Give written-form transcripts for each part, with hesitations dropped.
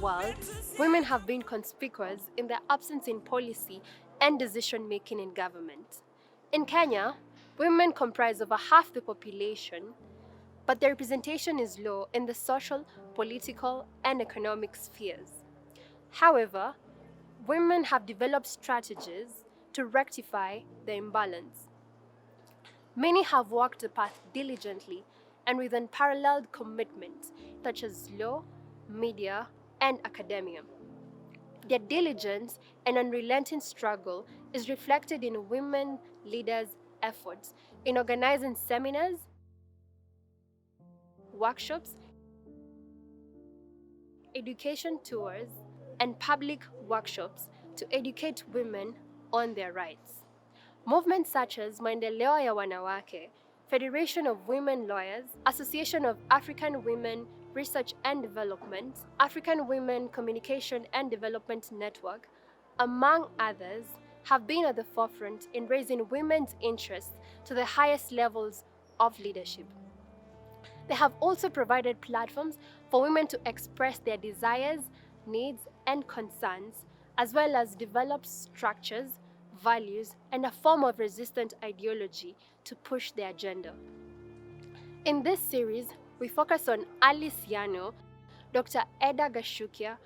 world, women have been conspicuous in their absence in policy and decision-making in government. In Kenya, women comprise over half the population, but their representation is low in the social, political, and economic spheres. However, women have developed strategies to rectify the imbalance. Many have walked the path diligently and with unparalleled commitment, such as law, media, and academia. Their diligence and unrelenting struggle is reflected in women leaders' efforts in organizing seminars, workshops, education tours, and public workshops to educate women on their rights. Movements such as Maendeleo ya Wanawake, Federation of Women Lawyers, Association of African Women Research and Development, African Women Communication and Development Network, among others, have been at the forefront in raising women's interests to the highest levels of leadership. They have also provided platforms for women to express their desires, needs, and concerns, as well as develop structures, values, and a form of resistant ideology to push their agenda. In this series, we focus on Alice Yano, Dr. Idah Gachukia,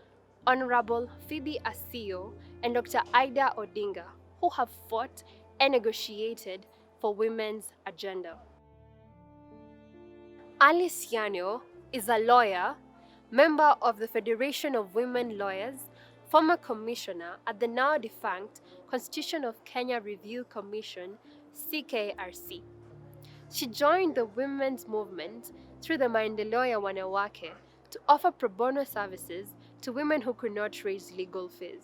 Honorable Phoebe Asiyo, and Dr. Idah Odinga, who have fought and negotiated for women's agenda. Alice Yano is a lawyer, member of the Federation of Women Lawyers, former commissioner at the now defunct Constitution of Kenya Review Commission, CKRC. She joined the women's movement through the Maendeleo ya Wanawake to offer pro bono services to women who could not raise legal fees.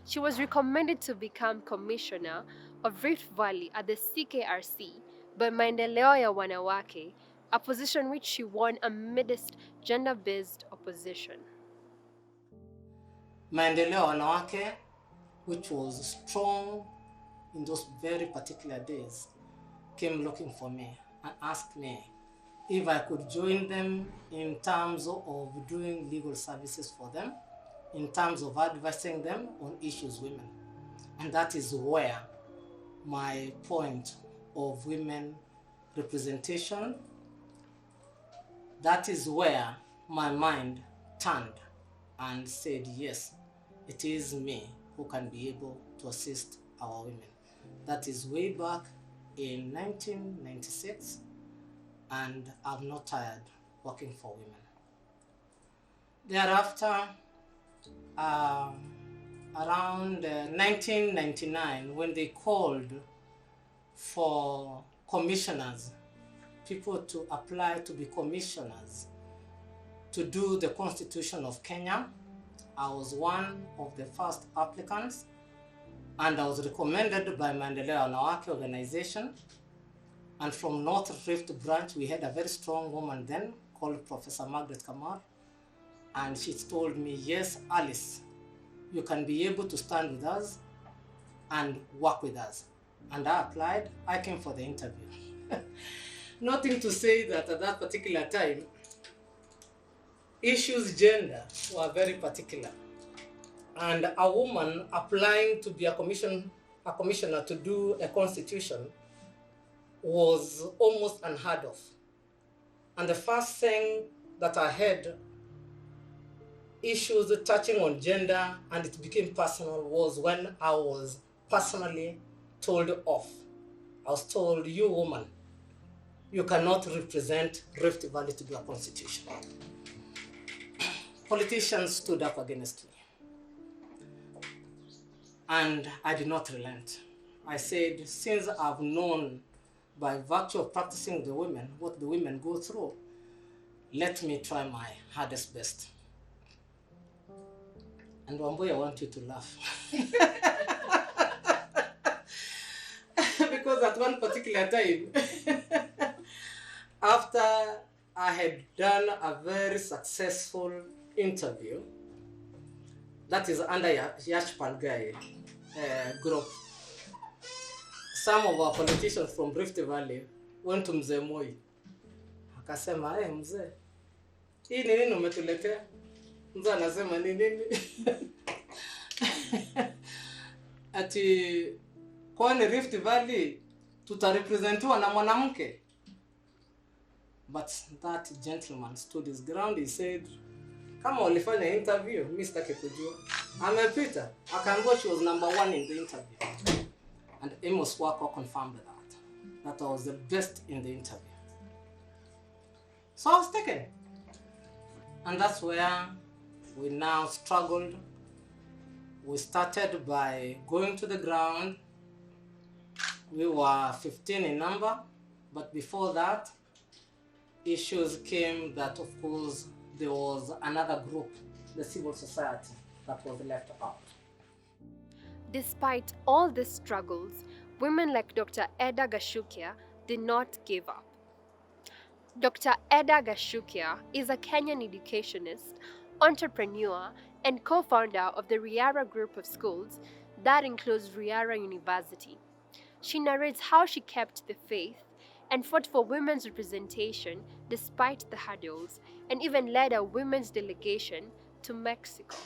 She was recommended to become commissioner of Rift Valley at the CKRC by Maendeleo ya Wanawake, a position which she won amidst gender-based opposition. Maendeleo ya Wanawake, which was strong in those very particular days, came looking for me and asked me if I could join them in terms of doing legal services for them, in terms of advising them on issues women. And that is where my point of women representation, that is where my mind turned and said, yes, it is me who can be able to assist our women. That is way back in 1996, and I'm not tired working for women. Thereafter, around 1999, when they called for commissioners, people to apply to be commissioners to do the Constitution of Kenya, I was one of the first applicants, and I was recommended by Maendeleo ya Wanawake organization. And from North Rift branch, we had a very strong woman then called Professor Margaret Kamar. And she told me, yes, Alice, you can be able to stand with us and work with us. And I applied. I came for the interview. Nothing to say that at that particular time, issues gender were very particular. And a woman applying to be a commissioner to do a constitution was almost unheard of. And the first thing that I had issues touching on gender and it became personal was when I was personally told off. I was told, you woman, you cannot represent Rift Valley to do a constitution. Politicians stood up against me. And I did not relent. I said, since I've known by virtue of practicing the women, what the women go through, let me try my hardest best. And Wamboy, I want you to laugh. Because at one particular time, after I had done a very successful interview, that is under Yash Palgai group, some of our politicians from Rift Valley went to Mzee Moi. Akasema, mzee, hii ni nini umetuletea? Mzee anasema nini? Ati kwani Rift Valley tutarepresentiwa na mwanamke? But that gentleman stood his ground. He said, kama walifanya interview, mimi sitaki kujua. Amepita, akaambiwa she was number 1 in the interview. And Amos Wako confirmed that I was the best in the interview. So I was taken. And that's where we now struggled. We started by going to the ground. We were 15 in number, but before that, issues came that, of course, there was another group, the civil society, that was left out. Despite all these struggles, women like Dr. Idah Gachukia did not give up. Dr. Idah Gachukia is a Kenyan educationist, entrepreneur, and co-founder of the Riara group of schools that includes Riara University. She narrates how she kept the faith and fought for women's representation despite the hurdles, and even led a women's delegation to Mexico.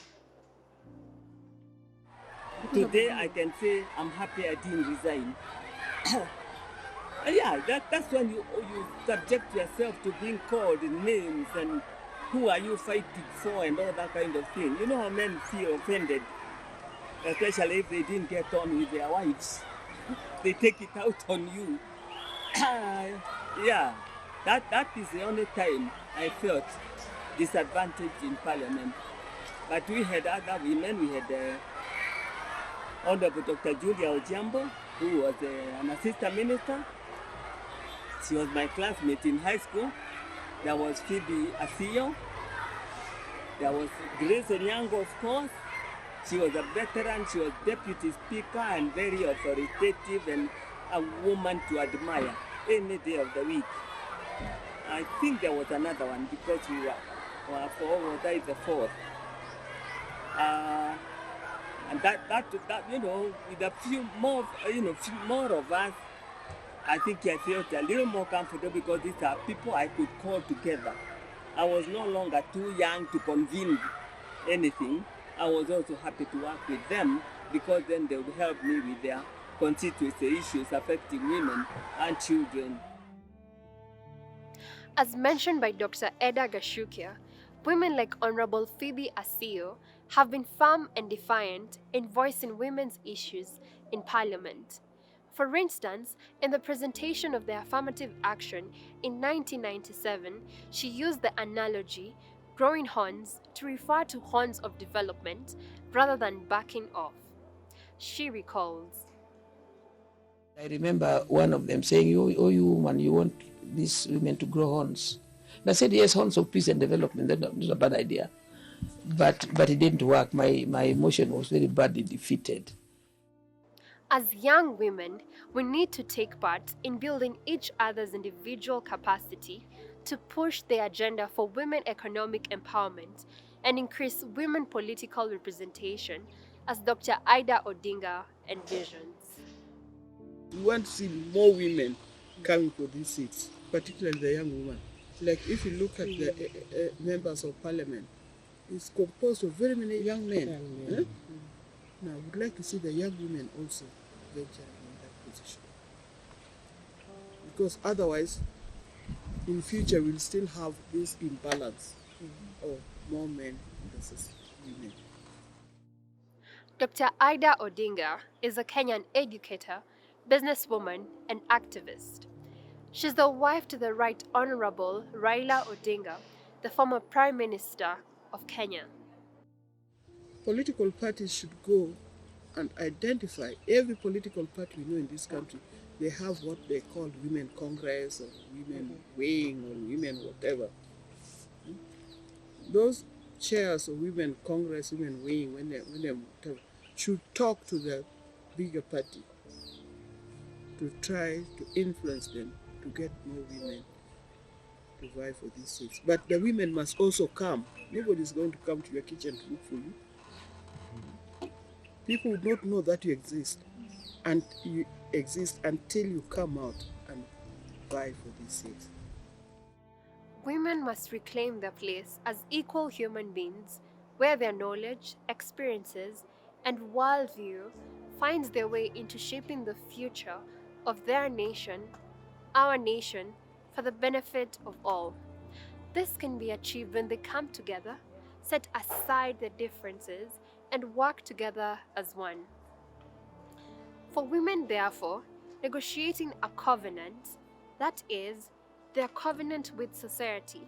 Today I can say I'm happy I didn't resign. Yeah, that's when you subject yourself to being called names and who are you fighting for and all that kind of thing. You know how men feel offended, especially if they didn't get on with their wives. They take it out on you. Yeah, that is the only time I felt disadvantaged in Parliament. But we had other women. We had Honorable Dr. Julia Ojambo, who was an assistant minister. She was my classmate in high school. There was Phoebe Asiyo. There was Grace Onyango, of course. She was a veteran. She was deputy speaker and very authoritative and a woman to admire any day of the week. I think there was another one because we were the fourth. And that you know, with a few more, more of us, I think I felt a little more comfortable because these are people I could call together. I was no longer too young to convene anything. I was also happy to work with them because then they would help me with their constituency issues affecting women and children. As mentioned by Dr. Idah Gachukia, women like Honorable Phoebe Asiyo have been firm and defiant in voicing women's issues in Parliament. For instance, in the presentation of the affirmative action in 1997, she used the analogy growing horns to refer to horns of development rather than backing off. She recalls, I remember one of them saying, oh, you woman, you want these women to grow horns. And I said, yes, horns of peace and development, that's not a bad idea. But it didn't work. My emotion was very badly defeated. as young women, we need to take part in building each other's individual capacity to push the agenda for women economic empowerment and increase women political representation, as Dr. Idah Odinga envisions. We want to see more women coming for these seats, particularly the young women. Like if you look at the members of parliament, it's composed of very many young men. Now, I would like to see the young women also venturing in that position. Because otherwise, in future, we'll still have this imbalance of more men versus women. Dr. Idah Odinga is a Kenyan educator, businesswoman, and activist. She's the wife to the Right Honorable Raila Odinga, the former Prime Minister of Kenya. Political parties should go and identify every political party we know in this country. They have what they call women congress or women wing or women whatever. Those chairs of women congress, women wing, when they whatever, should talk to the bigger party to try to influence them to get more women to vie for these seats. But the women must also come. Nobody's going to come to your kitchen to look for you. People would not know that you exist, and you exist until you come out and vie for these seats. Women must reclaim their place as equal human beings where their knowledge, experiences, and worldview finds their way into shaping the future of their nation, our nation, for the benefit of all. This can be achieved when they come together, set aside their differences, and work together as one. For women, therefore, negotiating a covenant, that is, their covenant with society,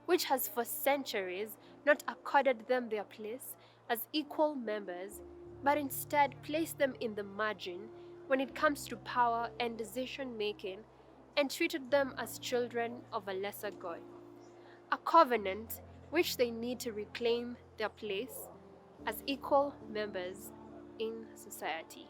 which has for centuries not accorded them their place as equal members, but instead placed them in the margin when it comes to power and decision making, and treated them as children of a lesser God. A covenant which they need to reclaim their place as equal members in society.